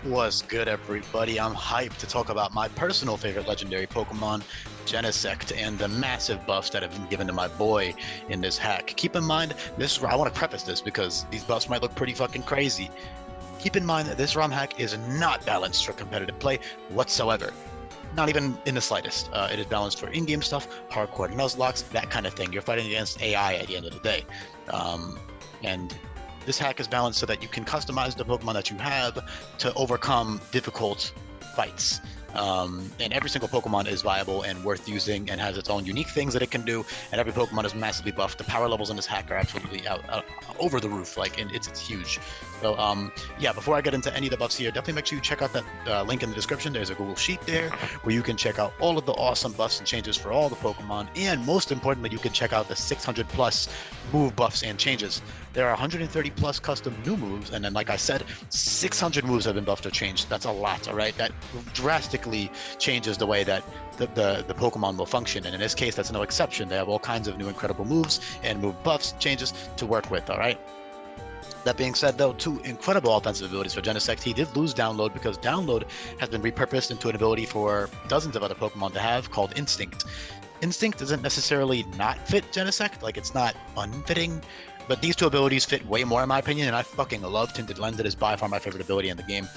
What's good, everybody? I'm hyped to talk about my personal favorite legendary Pokemon, Genesect, and the massive buffs that have been given to my boy in this hack. Keep in mind, I want to preface this because these buffs might look pretty fucking crazy. Keep in mind that this ROM hack is not balanced for competitive play whatsoever. Not even in the slightest. It is balanced for in-game stuff, hardcore Nuzlocke, that kind of thing. You're fighting against AI at the end of the day. And this hack is balanced so that you can customize the Pokemon that you have to overcome difficult fights. And every single Pokemon is viable and worth using and has its own unique things that it can do. And every Pokemon is massively buffed. The power levels in this hack are absolutely out over the roof. Like, and it's huge. So yeah, before I get into any of the buffs here, definitely make sure you check out that link in the description. There's a Google Sheet there where you can check out all of the awesome buffs and changes for all the Pokemon. And most importantly, you can check out the 600 plus move buffs and changes. There are 130 plus custom new moves, and then, like I said, 600 moves have been buffed or changed. That's a lot, all right? That drastically changes the way that the Pokemon will function, and in this case, that's no exception. They have all kinds of new incredible moves and move buffs, changes to work with, all right? That being said, though, two incredible offensive abilities for Genesect. He did lose Download because Download has been repurposed into an ability for dozens of other Pokemon to have called Instinct. Instinct doesn't necessarily not fit Genesect, like it's not unfitting, but these two abilities fit way more in my opinion, and I fucking love Tinted Lens. It is by far my favorite ability in the game.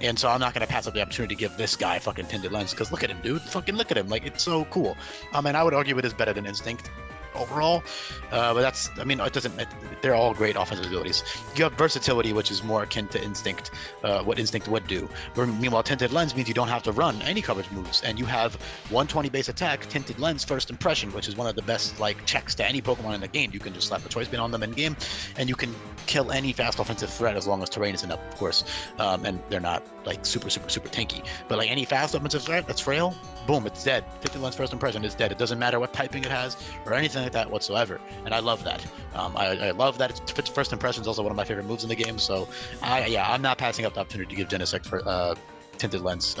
And so I'm not going to pass up the opportunity to give this guy fucking Tinted Lens, because look at him, dude. Fucking look at him. Like, it's so cool. And I would argue it is better than Instinct overall, but that's, I mean, it doesn't, they're all great offensive abilities. You have versatility, which is more akin to Instinct, what Instinct would do. Meanwhile, Tinted Lens means you don't have to run any coverage moves, and you have 120 base attack, Tinted Lens First Impression, which is one of the best, like, checks to any Pokemon in the game. You can just slap a choice beam on them in game, and you can kill any fast offensive threat as long as terrain isn't up, of course, and they're not, like, super tanky. But, like, any fast offensive threat that's frail, boom, it's dead. Tinted Lens First Impression is dead. It doesn't matter what typing it has or anything like that whatsoever, and I love that. I love that. It's First Impression is also one of my favorite moves in the game, so I'm not passing up the opportunity to give Genesect for Tinted Lens.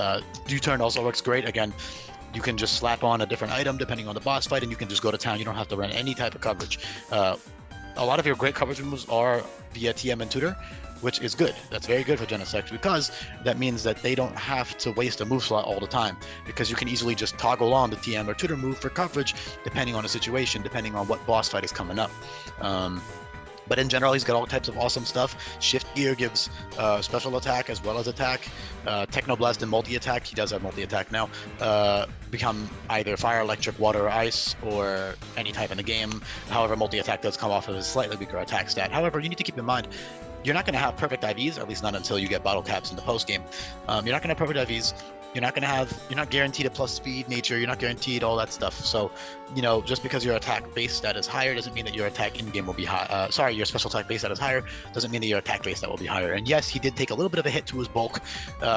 U-Turn also works great. Again, you can just slap on a different item depending on the boss fight, and you can just go to town. You don't have to run any type of coverage. A lot of your great coverage moves are via TM and Tutor, which is good. That's very good for Genesect, because that means that they don't have to waste a move slot all the time, because you can easily just toggle on the TM or Tutor move for coverage depending on the situation, depending on what boss fight is coming up. But in general, he's got all types of awesome stuff. Shift Gear gives special attack as well as attack. Technoblast and multi-attack, he does have multi-attack now, become either fire, electric, water, or ice, or any type in the game. However, multi-attack does come off of a slightly weaker attack stat. However, you need to keep in mind, you're not going to have perfect IVs, or at least not until you get bottle caps in the post game. You're not going to have perfect IVs. You're not guaranteed a plus speed nature. You're not guaranteed all that stuff. So, you know, just because your attack base stat is higher doesn't mean that your attack in game will be high. Your special attack base stat is higher doesn't mean that your attack base stat will be higher. And yes, he did take a little bit of a hit to his bulk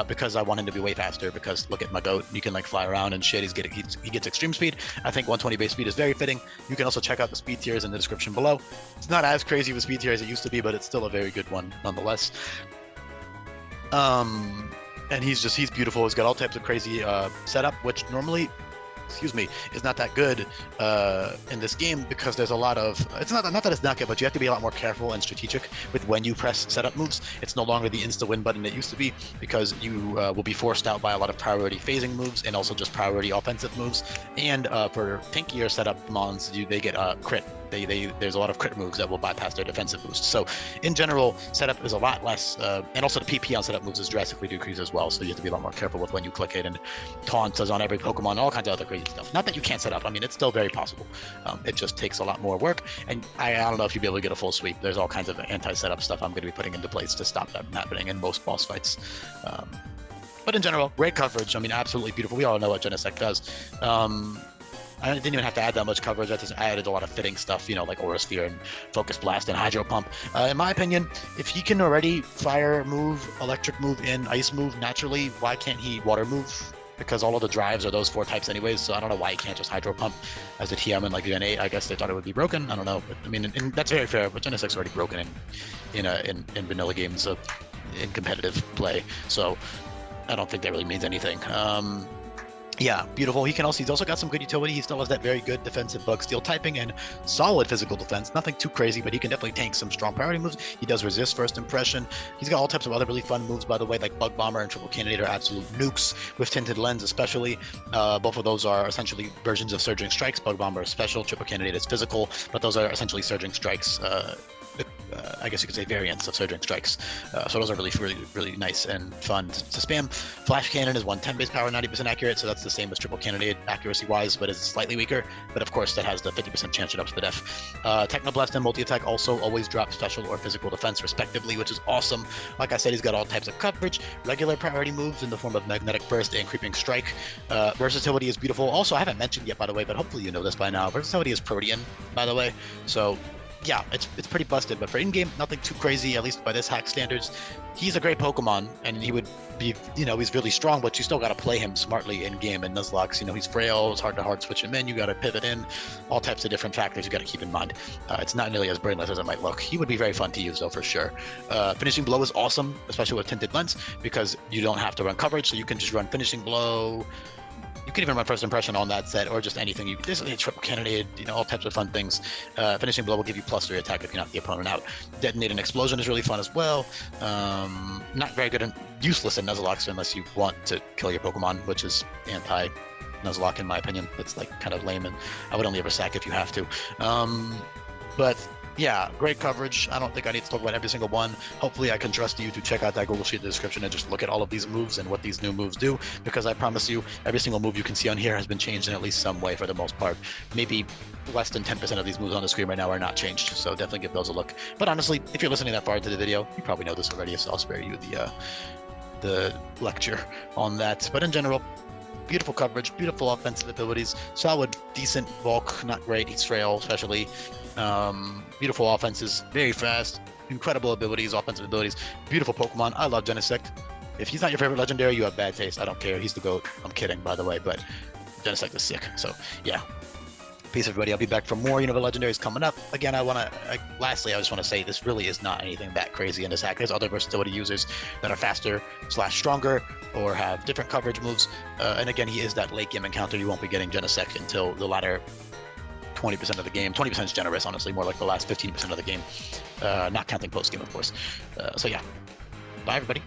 because I want him to be way faster. Because look at my goat, you can like fly around and shit. He gets extreme speed. I think 120 base speed is very fitting. You can also check out the speed tiers in the description below. It's not as crazy of a speed tier as it used to be, but it's still a very good one nonetheless. And he's beautiful. He's got all types of crazy setup, which normally, is not that good in this game, because there's a lot of, it's not that it's not good, but you have to be a lot more careful and strategic with when you press setup moves. It's no longer the insta-win button it used to be, because you will be forced out by a lot of priority phasing moves and also just priority offensive moves. And for tankier setup mons, they get crit. There's a lot of crit moves that will bypass their defensive boost. So in general, setup is a lot less, and also the PP on setup moves is drastically decreased as well. So you have to be a lot more careful with when you click it, and taunts is on every Pokemon, all kinds of other crazy stuff. Not that you can't set up. I mean, it's still very possible. It just takes a lot more work, and I don't know if you'll be able to get a full sweep. There's all kinds of anti-setup stuff I'm going to be putting into place to stop that from happening in most boss fights. But in general, great coverage. I mean, absolutely beautiful. We all know what Genesect does. I didn't even have to add that much coverage. I just added a lot of fitting stuff, you know, like Aura Sphere and Focus Blast and Hydro Pump. In my opinion, if he can already fire move, electric move, and ice move naturally, why can't he water move? Because all of the drives are those 4 types anyways, so I don't know why he can't just Hydro Pump as a TM in like Gen 8. I guess they thought it would be broken. I don't know. But, I mean, and that's very fair, but Genesect's already broken in vanilla games in competitive play, so I don't think that really means anything. Yeah, beautiful. He's also got some good utility. He still has that very good defensive bug steel typing and solid physical defense. Nothing too crazy, but he can definitely tank some strong priority moves. He does resist first impression. He's got all types of other really fun moves, by the way, like Bug Bomber and Triple Candidate are absolute nukes with Tinted Lens, especially. Both of those are essentially versions of Surging Strikes. Bug Bomber is special, Triple Candidate is physical, but those are essentially Surging Strikes. I guess you could say variants of Surging Strikes. So those are really nice and fun to spam. Flash Cannon is 110 base power, 90% accurate, so that's the same as Triple Candidate accuracy-wise, but is slightly weaker. But of course, that has the 50% chance it ups the def. Technoblast and Multi-Attack also always drop special or physical defense, respectively, which is awesome. Like I said, he's got all types of coverage, regular priority moves in the form of Magnetic Burst and Creeping Strike. Versatility is beautiful. Also, I haven't mentioned yet, by the way, but hopefully you know this by now. Versatility is Protean, by the way, so yeah, it's pretty busted, but for in-game, nothing too crazy, at least by this hack standards. He's a great Pokemon, and he would be, he's really strong, but you still got to play him smartly in-game, and Nuzlocke, he's frail, it's hard to hard switch him in, you got to pivot in, all types of different factors you got to keep in mind. It's not nearly as brainless as it might look. He would be very fun to use, though, for sure. Finishing Blow is awesome, especially with Tinted Lens, because you don't have to run coverage, so you can just run Finishing Blow. You can even run first impression on that set, or just anything. This is a triple candidate, all types of fun things. Finishing Blow will give you +3 attack if you knock the opponent out. Detonate an Explosion is really fun as well. Not very good and useless in Nuzlocke unless you want to kill your Pokemon, which is anti-Nuzlocke in my opinion. It's like kind of lame, and I would only ever sack if you have to. But yeah, great coverage. I don't think I need to talk about every single one. Hopefully I can trust you to check out that Google Sheet in the description and just look at all of these moves and what these new moves do, because I promise you every single move you can see on here has been changed in at least some way for the most part. Maybe less than 10% of these moves on the screen right now are not changed, so definitely give those a look. But honestly, if you're listening that far into the video, you probably know this already, so I'll spare you the lecture on that. But in general, beautiful coverage, beautiful offensive abilities, solid, decent bulk, not great, he's frail especially. Beautiful offenses, very fast, incredible abilities, offensive abilities, beautiful Pokemon. I love Genesect. If he's not your favorite legendary, you have bad taste. I don't care. He's the GOAT. I'm kidding, by the way, but Genesect is sick. So yeah. Peace, everybody. I'll be back for more Unova Legendaries coming up. Again, lastly, I just want to say this really is not anything that crazy in this hack. There's other versatility users that are faster / stronger or have different coverage moves. And again, he is that late game encounter. You won't be getting Genesect until the latter 20% of the game. 20% is generous, honestly, more like the last 15% of the game. Not counting post game, of course. So yeah. Bye, everybody.